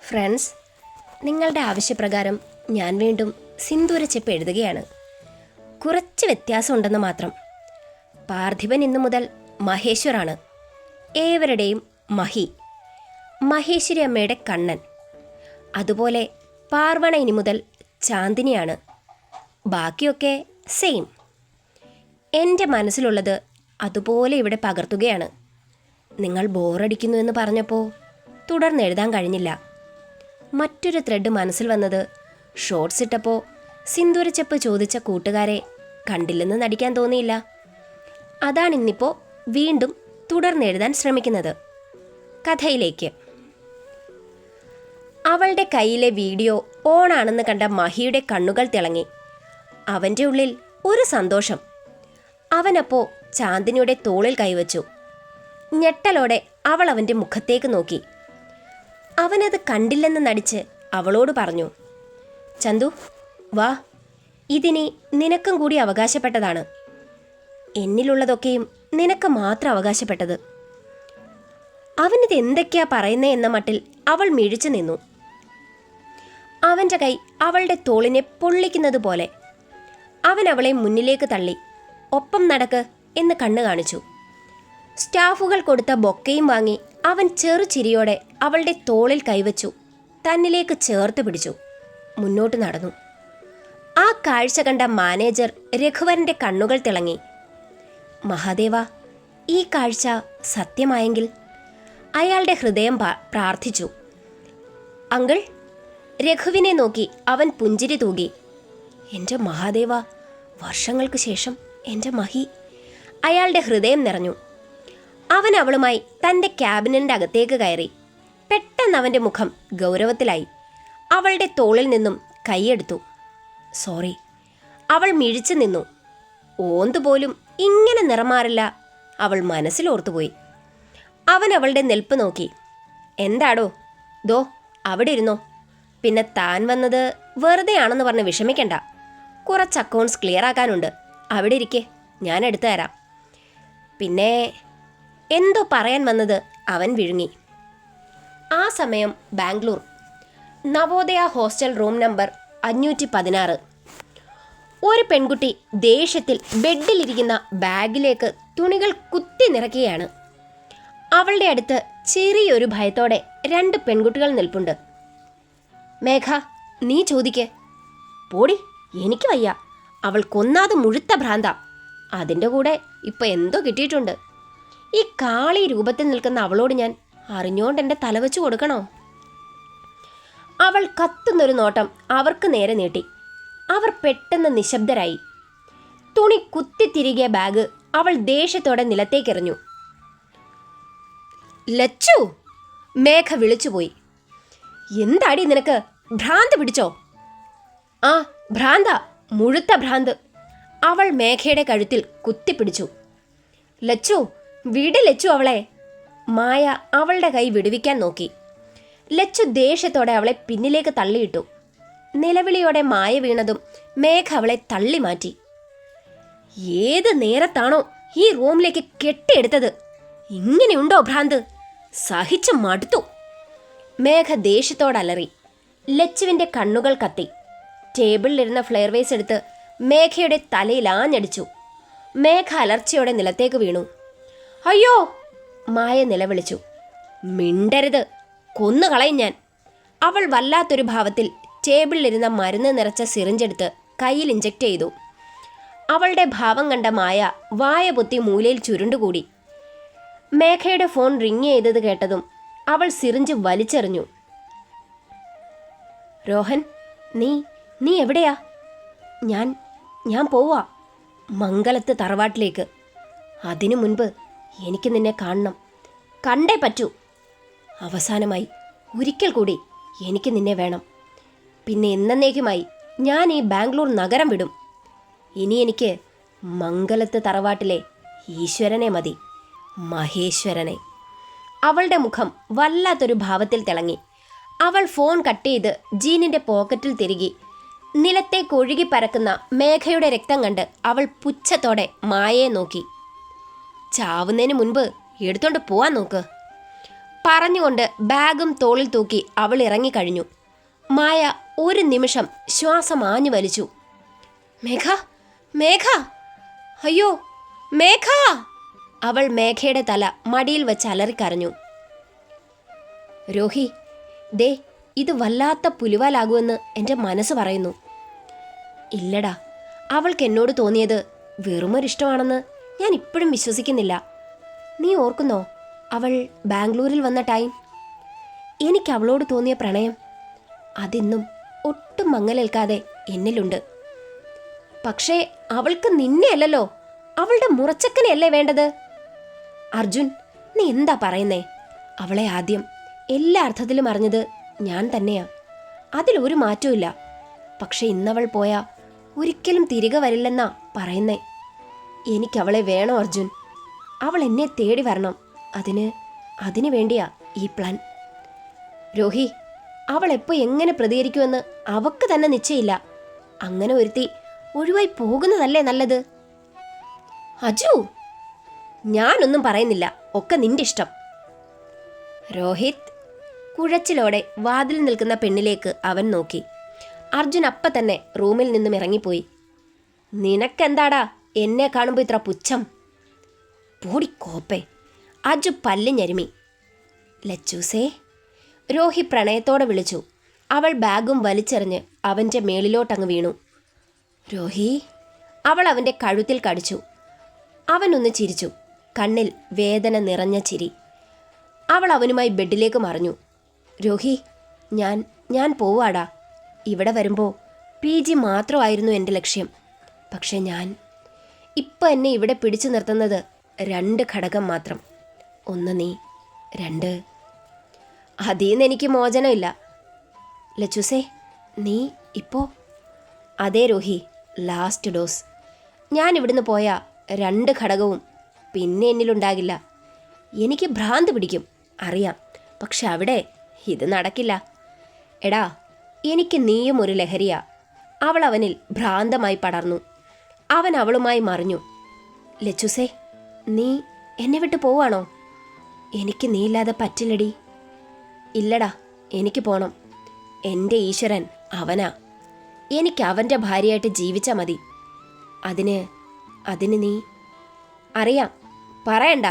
Friends, നിങ്ങളുടെ ആവശ്യപ്രകാരം ഞാൻ വീണ്ടും സിന്ദൂരച്ചെപ്പ് എഴുതുകയാണ്. കുറച്ച് വ്യത്യാസമുണ്ടെന്ന് മാത്രം. പാർത്ഥിപൻ ഇന്നു മുതൽ മഹേശ്വറാണ്. ഏവരുടെയും മഹി. മഹേശ്വരി അമ്മയുടെ കണ്ണൻ. അതുപോലെ പാർവണ ഇനി മുതൽ ചാന്ദിനിയാണ്. ബാക്കിയൊക്കെ സെയിം. എൻ്റെ മനസ്സിലുള്ളത് അതുപോലെ ഇവിടെ പകർത്തുകയാണ്. നിങ്ങൾ ബോറടിക്കുന്നു എന്ന് പറഞ്ഞപ്പോൾ തുടർന്ന് എഴുതാൻ കഴിഞ്ഞില്ല. മറ്റൊരു ത്രെഡ് മനസ്സിൽ വന്നത് ഷോർട്സ് ഇട്ടപ്പോൾ സിന്ദൂരച്ചെപ്പ് ചോദിച്ച കൂട്ടുകാരെ കണ്ടില്ലെന്ന് നടിക്കാൻ തോന്നിയില്ല. അതാണിന്നിപ്പോൾ വീണ്ടും തുടർന്നെഴുതാൻ ശ്രമിക്കുന്നത്. കഥയിലേക്ക്. അവളുടെ കയ്യിലെ വീഡിയോ ഓണാണെന്ന് കണ്ട മഹിയുടെ കണ്ണുകൾ തിളങ്ങി. അവൻ്റെ ഉള്ളിൽ ഒരു സന്തോഷം. അവനപ്പോൾ ചാന്ദിനിയുടെ തോളിൽ കൈവച്ചു. ഞെട്ടലോടെ അവൾ അവൻ്റെ മുഖത്തേക്ക് നോക്കി. അവനത് കണ്ടില്ലെന്ന് നടിച്ച് അവളോട് പറഞ്ഞു, ചന്തു വാ, ഇതിനി നിനക്കും കൂടി അവകാശപ്പെട്ടതാണ്. എന്നിലുള്ളതൊക്കെയും നിനക്ക് മാത്രം അവകാശപ്പെട്ടത്. അവനിത് എന്തൊക്കെയാ പറയുന്നേ എന്ന മട്ടിൽ അവൾ മിഴിച്ചു നിന്നു. അവൻ്റെ കൈ അവളുടെ തോളിനെ പൊള്ളിക്കുന്നത് പോലെ. അവൻ അവളെ മുന്നിലേക്ക് തള്ളി. ഒപ്പം നടക്ക് എന്ന് കണ്ണു കാണിച്ചു. സ്റ്റാഫുകൾ കൊടുത്ത ബൊക്കയും വാങ്ങി അവൻ ചെറുചിരിയോടെ അവളുടെ തോളിൽ കൈവച്ചു തന്നിലേക്ക് ചേർത്ത് പിടിച്ചു. മുന്നോട്ട് നടന്നു. ആ കാഴ്ച കണ്ട മാനേജർ രഘുവരൻ്റെ കണ്ണുകൾ തിളങ്ങി. മഹാദേവ, ഈ കാഴ്ച സത്യമായെങ്കിൽ? അയാളുടെ ഹൃദയം പ്രാർത്ഥിച്ചു. അങ്കിൾ. രഘുവിനെ നോക്കി അവൻ പുഞ്ചിരി തൂകി. എൻ്റെ മഹാദേവ, വർഷങ്ങൾക്ക് ശേഷം എൻ്റെ മഹി. അയാളുടെ ഹൃദയം നിറഞ്ഞു. അവൻ അവളുമായി തൻ്റെ ക്യാബിനിൻ്റെ അകത്തേക്ക് കയറി. പെട്ടെന്ന് അവൻ്റെ മുഖം ഗൗരവത്തിലായി. അവളുടെ തോളിൽ നിന്നും കൈയെടുത്തു. സോറി. അവൾ മിഴിച്ചു നിന്നു. ഓന്തുപോലും ഇങ്ങനെ നിറമാറില്ല അവൾ മനസ്സിലോർത്തുപോയി. അവൻ അവളുടെ നിൽപ്പ് നോക്കി. എന്താടോ, ദോ അവിടെ ഇരുന്നോ. പിന്നെ താൻ വന്നത് വെറുതെ ആണെന്ന് പറഞ്ഞ് വിഷമിക്കണ്ട. കുറച്ച് അക്കൗണ്ട്സ് ക്ലിയർ ആക്കാനുണ്ട്. അവിടെ ഇരിക്കെ, ഞാൻ എടുത്തു തരാം. പിന്നെ എന്തോ പറയാൻ വന്നത് അവൻ വിഴുങ്ങി. ആ സമയം Bangalore. Navodaya hostel room number 516. ഒരു പെൺകുട്ടി ദേഷ്യത്തിൽ ബെഡിലിരിക്കുന്ന ബാഗിലേക്ക് തുണികൾ കുത്തി നിറയ്ക്കുകയാണ്. അവളുടെ അടുത്ത് ചെറിയൊരു ഭയത്തോടെ 2 പെൺകുട്ടികൾ നിൽപ്പുണ്ട്. മേഘ, നീ ചോദിക്ക്. പോടി, എനിക്ക് വയ്യ. അവൾ കൊന്നാത് മുഴുത്ത ഭ്രാന്ത. അതിൻ്റെ കൂടെ ഇപ്പം എന്തോ കിട്ടിയിട്ടുണ്ട്. ഈ കാളി രൂപത്തിൽ നിൽക്കുന്ന അവളോട് ഞാൻ അറിഞ്ഞോണ്ട് എൻ്റെ തലവെച്ച് കൊടുക്കണോ? അവൾ കത്തുന്നൊരു നോട്ടം അവർക്ക് നേരെ നീട്ടി. അവർ പെട്ടെന്ന് നിശബ്ദരായി. തുണി കുത്തിത്തിരികിയ ബാഗ് അവൾ ദേഷ്യത്തോടെ നിലത്തേക്കെറിഞ്ഞു. ലച്ചു! മേഘ വിളിച്ചുപോയി. എന്താടി നിനക്ക്? ഭ്രാന്ത് പിടിച്ചോ? ആ, ഭ്രാന്ത, മുഴുത്ത ഭ്രാന്ത്. അവൾ മേഘയുടെ കഴുത്തിൽ കുത്തിപ്പിടിച്ചു. ലച്ചു, വിട് ലച്ചു അവളെ. മായ അവളുടെ കൈ വിടുവിക്കാൻ നോക്കി. ലച്ചു ദേഷ്യത്തോടെ അവളെ പിന്നിലേക്ക് തള്ളിയിട്ടു. നിലവിളിയോടെ മായ വീണതും മേഘ അവളെ തള്ളി മാറ്റി. ഏത് നേരത്താണോ ഈ റൂമിലേക്ക് കെട്ടിയെടുത്തത്? ഇങ്ങനെയുണ്ടോ ഭ്രാന്ത്? സഹിച്ചു മടുത്തു. മേഘ ദേഷ്യത്തോടലറി. ലച്ചുവിൻ്റെ കണ്ണുകൾ കത്തി. ടേബിളിലിരുന്ന ഫ്ലെയർവേസ് എടുത്ത് മേഘയുടെ തലയിൽ ആഞ്ഞടിച്ചു. മേഘ അലർച്ചയോടെ നിലത്തേക്ക് വീണു. അയ്യോ! മായ നിലവിളിച്ചു. മിണ്ടരുത്, കൊന്നുകളയും ഞാൻ. അവൾ വല്ലാത്തൊരു ഭാവത്തിൽ ടേബിളിലിരുന്ന മരുന്ന് നിറച്ച സിറിഞ്ചെടുത്ത് കയ്യിൽ ഇഞ്ചക്ട് ചെയ്തു. അവളുടെ ഭാവം കണ്ട മായ വായ പൊത്തി മൂലയിൽ ചുരുണ്ടുകൂടി. മേഘയുടെ ഫോൺ റിങ് ചെയ്തത് കേട്ടതും അവൾ സിറിഞ്ച് വലിച്ചെറിഞ്ഞു. രോഹൻ, നീ എവിടെയാ? ഞാൻ പോവാ മംഗലത്ത് തറവാട്ടിലേക്ക്. അതിനു മുൻപ് എനിക്ക് നിന്നെ കാണണം. കണ്ടേ പറ്റൂ. അവസാനമായി ഒരിക്കൽ കൂടി എനിക്ക് നിന്നെ വേണം. പിന്നെ എന്നേക്കുമായി ഞാൻ ഈ ബാംഗ്ലൂർ നഗരം വിടും. ഇനി എനിക്ക് മംഗലത്ത് തറവാട്ടിലെ ഈശ്വരനെ മതി, മഹേശ്വരനെ. അവളുടെ മുഖം വല്ലാത്തൊരു ഭാവത്തിൽ തിളങ്ങി. അവൾ ഫോൺ കട്ട് ചെയ്ത് ജീനിൻ്റെ പോക്കറ്റിൽ തിരുകി. നിലത്തേക്ക് ഒഴുകി പരക്കുന്ന മേഘയുടെ രക്തം കണ്ട് അവൾ പുച്ഛത്തോടെ മായയെ നോക്കി. ചാവുന്നതിന് മുൻപ് എടുത്തോണ്ട് പോവാൻ നോക്ക്. പറഞ്ഞുകൊണ്ട് ബാഗും തോളിൽ തൂക്കി അവൾ ഇറങ്ങിക്കഴിഞ്ഞു. മായ ഒരു നിമിഷം ശ്വാസം ആഞ്ഞു വലിച്ചു. മേഘ, മേഘ, അയ്യോ മേഘ! അവൾ മേഘയുടെ തല മടിയിൽ വെച്ച് അലറിക്കരഞ്ഞു. രോഹി, ദേ ഇത് വല്ലാത്ത പുലിവാലാകുമെന്ന് എൻ്റെ മനസ്സ് പറയുന്നു. ഇല്ലടാ, അവൾക്ക് എന്നോട് തോന്നിയത് വെറുമൊരിഷ്ടമാണെന്ന് ഞാൻ ഇപ്പോഴും വിശ്വസിക്കുന്നില്ല. നീ ഓർക്കുന്നോ അവൾ ബാംഗ്ലൂരിൽ വന്ന ടൈം? എനിക്ക് അവളോട് തോന്നിയ പ്രണയം അതിന്നും ഒട്ടും മങ്ങലേൽക്കാതെ എന്നിലുണ്ട്. പക്ഷേ അവൾക്ക് നിന്നെ അല്ലല്ലോ, അവളുടെ മുറച്ചക്കനെയല്ലേ വേണ്ടത്? അർജുൻ, നീ എന്താ പറയുന്നേ? അവളെ ആദ്യം എല്ലാ അർത്ഥത്തിലും അറിഞ്ഞത് ഞാൻ തന്നെയാ. അതിലൊരു മാറ്റവും. പക്ഷെ ഇന്നവൾ പോയാ ഒരിക്കലും തിരികെ വരില്ലെന്നാ പറയുന്നേ. എനിക്കവളെ വേണോ അർജുൻ? അവൾ എന്നെ തേടി വരണം. അതിനു വേണ്ടിയാ ഈ പ്ലാൻ. രോഹി, അവൾ എപ്പോൾ എങ്ങനെ പ്രതികരിക്കുമെന്ന് അവക്ക് തന്നെ നിശ്ചയില്ല. അങ്ങനെ ഒരുത്തി ഒഴിവായി പോകുന്നതല്ലേ നല്ലത്. അജു, ഞാനൊന്നും പറയുന്നില്ല, ഒക്കെ നിന്റെ ഇഷ്ടം. രോഹിത് കുഴച്ചിലോടെ വാതിൽ നിൽക്കുന്ന പെണ്ണിലേക്ക് അവൻ നോക്കി. അർജുൻ അപ്പം തന്നെ റൂമിൽ നിന്നും ഇറങ്ങിപ്പോയി. നിനക്കെന്താടാ എന്നെ കാണുമ്പോൾ ഇത്ര പുച്ഛം? പൂടിക്കോപ്പേ! അജു പല്ല് ഞെരുമി. ലച്ചൂസേ, രോഹി പ്രണയത്തോടെ വിളിച്ചു. അവൾ ബാഗും വലിച്ചെറിഞ്ഞ് അവൻ്റെ മേളിലോട്ടങ്ങ് വീണു. രോഹി! അവൾ അവൻ്റെ കഴുത്തിൽ കടിച്ചു. അവനൊന്ന് ചിരിച്ചു, കണ്ണിൽ വേദന നിറഞ്ഞ ചിരി. അവൾ അവനുമായി ബെഡിലേക്ക് മറിഞ്ഞു. രോഹി, ഞാൻ പോവാടാ. ഇവിടെ വരുമ്പോൾ PG മാത്രമായിരുന്നു എൻ്റെ ലക്ഷ്യം. പക്ഷെ ഇപ്പം എന്നെ ഇവിടെ പിടിച്ചു നിർത്തുന്നത് 2 ഘടകം മാത്രം. 1 നീ, 2 അതീന്ന് എനിക്ക് മോചനമില്ല. ലച്ചൂസേ, നീ ഇപ്പോൾ? അതേ രോഹി, ലാസ്റ്റ് ഡോസ്. ഞാൻ ഇവിടുന്ന് പോയാൽ 2 ഘടകവും പിന്നെ എന്നിലുണ്ടാകില്ല. എനിക്ക് ഭ്രാന്ത് പിടിക്കും, അറിയാം. പക്ഷെ അവിടെ ഇത് നടക്കില്ല. എടാ, എനിക്ക് നീയും ഒരു ലഹരിയാ. അവൾ അവനിൽ ഭ്രാന്തമായി പടർന്നു. അവൻ അവളുമായി മറിഞ്ഞു. ലച്ചൂസേ, നീ എന്നെ വിട്ട് പോവാണോ? എനിക്ക് നീയില്ലാതെ പറ്റില്ലടി. ഇല്ലടാ, എനിക്ക് പോണം. എൻ്റെ ഈശ്വരൻ അവനാ. എനിക്ക് അവൻ്റെ ഭാര്യയായിട്ട് ജീവിച്ചാൽ മതി. അതിന് നീ? അറിയാം, പറയണ്ട.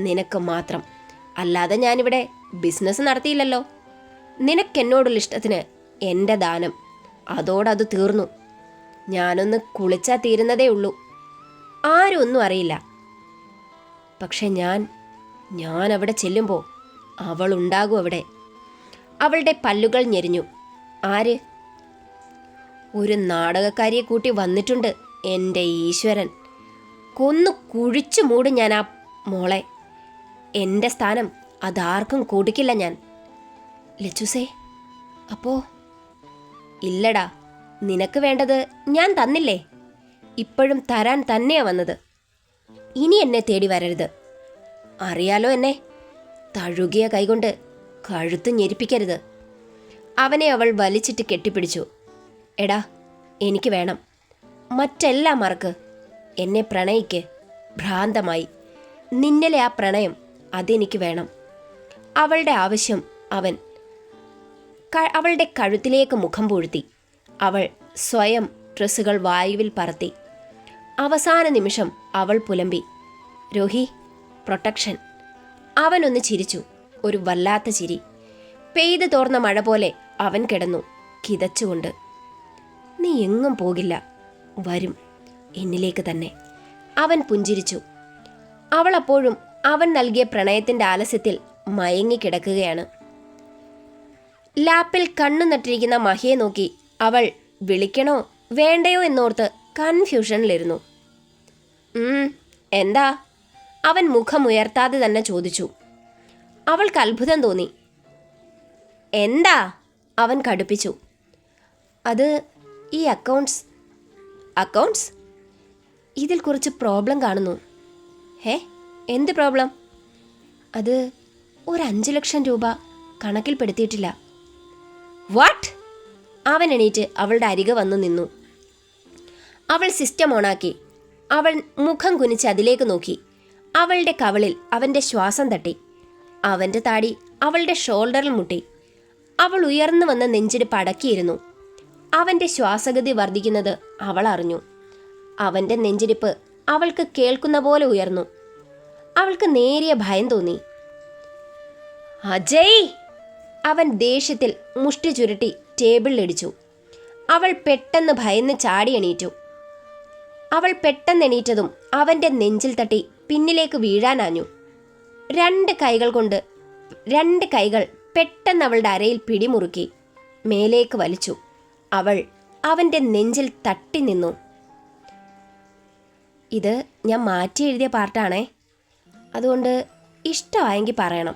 നിനക്ക് മാത്രം. അല്ലാതെ ഞാനിവിടെ ബിസിനസ് നടത്തിയില്ലല്ലോ. നിനക്കെന്നോടുള്ള ഇഷ്ടത്തിന് എൻ്റെ ദാനം, അതോടത് തീർന്നു. ഞാനൊന്ന് കുളിച്ചാൽ തീരുന്നതേ ഉള്ളൂ. ആരും ഒന്നും അറിയില്ല. പക്ഷെ ഞാൻ അവിടെ ചെല്ലുമ്പോൾ അവളുണ്ടാകും അവിടെ. അവളുടെ പല്ലുകൾ ഞെരിഞ്ഞു. ആര്? ഒരു നാടകക്കാരിയെ കൂട്ടി വന്നിട്ടുണ്ട് എൻ്റെ ഈശ്വരൻ. കൊന്നു കുഴിച്ചു മൂടും ഞാൻ ആ മോളെ. എൻ്റെ സ്ഥാനം അതാർക്കും കൊടുക്കില്ല ഞാൻ. ലച്ചൂസേ, അപ്പോ? ഇല്ലടാ, നിനക്ക് വേണ്ടത് ഞാൻ തന്നില്ലേ? ഇപ്പോഴും തരാൻ തന്നെയാ വന്നത്. ഇനി എന്നെ തേടി വരരുത്. അറിയാലോ എന്നെ. തഴുകിയ കൈകൊണ്ട് കഴുത്ത് ഞെരിപ്പിക്കരുത്. അവനെ അവൾ വലിച്ചിട്ട് കെട്ടിപ്പിടിച്ചു. എടാ, എനിക്ക് വേണം. മറ്റെല്ലാം മറക്ക്. എന്നെ പ്രണയിക്ക് ഭ്രാന്തമായി. നിന്നലെ ആ പ്രണയം, അതെനിക്ക് വേണം. അവളുടെ ആവശ്യം അവളുടെ കഴുത്തിലേക്ക് മുഖം പൂഴ്ത്തി. അവൾ സ്വയം ഡ്രസ്സുകൾ വായുവിൽ പറത്തി. അവസാന നിമിഷം അവൾ പുലമ്പി, രോഹി, പ്രൊട്ടക്ഷൻ. അവനൊന്ന് ചിരിച്ചു, ഒരു വല്ലാത്ത ചിരി. പെയ്തു തോർന്ന മഴ പോലെ അവൻ കിടന്നു കിതച്ചുകൊണ്ട്. നീ എങ്ങും പോകില്ല, വരും എന്നിലേക്ക് തന്നെ. അവൻ പുഞ്ചിരിച്ചു. അവൾ അപ്പോഴും അവൻ നൽകിയ പ്രണയത്തിൻ്റെ ആലസ്യത്തിൽ മയങ്ങിക്കിടക്കുകയാണ്. ലാപ്പിൽ കണ്ണു നട്ടിരിക്കുന്ന മഹിയെ നോക്കി അവൾ വിളിക്കണോ വേണ്ടയോ എന്നോർത്ത് കൺഫ്യൂഷനിലിരുന്നു. എന്താ? അവൻ മുഖമുയർത്താതെ തന്നെ ചോദിച്ചു. അവൾക്ക് അത്ഭുതം തോന്നി. എന്താ? അവൻ കടുപ്പിച്ചു. അത് ഈ അക്കൗണ്ട്സ് ഇതിൽ കുറച്ച് പ്രോബ്ലം കാണുന്നു. എന്ത് പ്രോബ്ലം? അത് ഒരു 5 ലക്ഷം രൂപ കണക്കിൽപ്പെടുത്തിയിട്ടില്ല. വാട്ട്? അവൻ എണീറ്റ് അവളുടെ അരികെ വന്നു നിന്നു. അവൾ സിസ്റ്റം ഓണാക്കി. അവൾ മുഖം കുനിച്ച് അതിലേക്ക് നോക്കി. അവളുടെ കവിളിൽ അവൻ്റെ ശ്വാസം തട്ടി. അവൻ്റെ താടി അവളുടെ ഷോൾഡറിൽ മുട്ടി. അവൾ ഉയർന്നു വന്ന നെഞ്ചിടിപ്പ് അടക്കിയിരുന്നു. അവൻ്റെ ശ്വാസഗതി വർദ്ധിക്കുന്നത് അവൾ അറിഞ്ഞു. അവൻ്റെ നെഞ്ചിടിപ്പ് അവൾക്ക് കേൾക്കുന്ന പോലെ ഉയർന്നു. അവൾക്ക് നേരിയ ഭയം തോന്നി. അജയ്! അവൻ ദേഷ്യത്തിൽ മുഷ്ടി ചുരുട്ടി ടേബിളിലിടിച്ചു. അവൾ പെട്ടെന്ന് ഭയന്ന് ചാടി എണീറ്റു. അവൾ പെട്ടെന്ന് എണീറ്റതും അവൻ്റെ നെഞ്ചിൽ തട്ടി പിന്നിലേക്ക് വീഴാനാഞ്ഞു. രണ്ട് കൈകൾ പെട്ടെന്ന് അവളുടെ അരയിൽ പിടിമുറുക്കി മേലേക്ക് വലിച്ചു. അവൾ അവൻ്റെ നെഞ്ചിൽ തട്ടി നിന്നു. ഇത് ഞാൻ മാറ്റി എഴുതിയ പാർട്ടാണേ. അതുകൊണ്ട് ഇഷ്ടമായെങ്കിൽ പറയണം,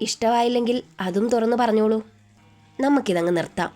ഇഷ്ടമായില്ലെങ്കിൽ അതും തുറന്നു പറഞ്ഞോളൂ. നമുക്കിതങ്ങ് നിർത്താം.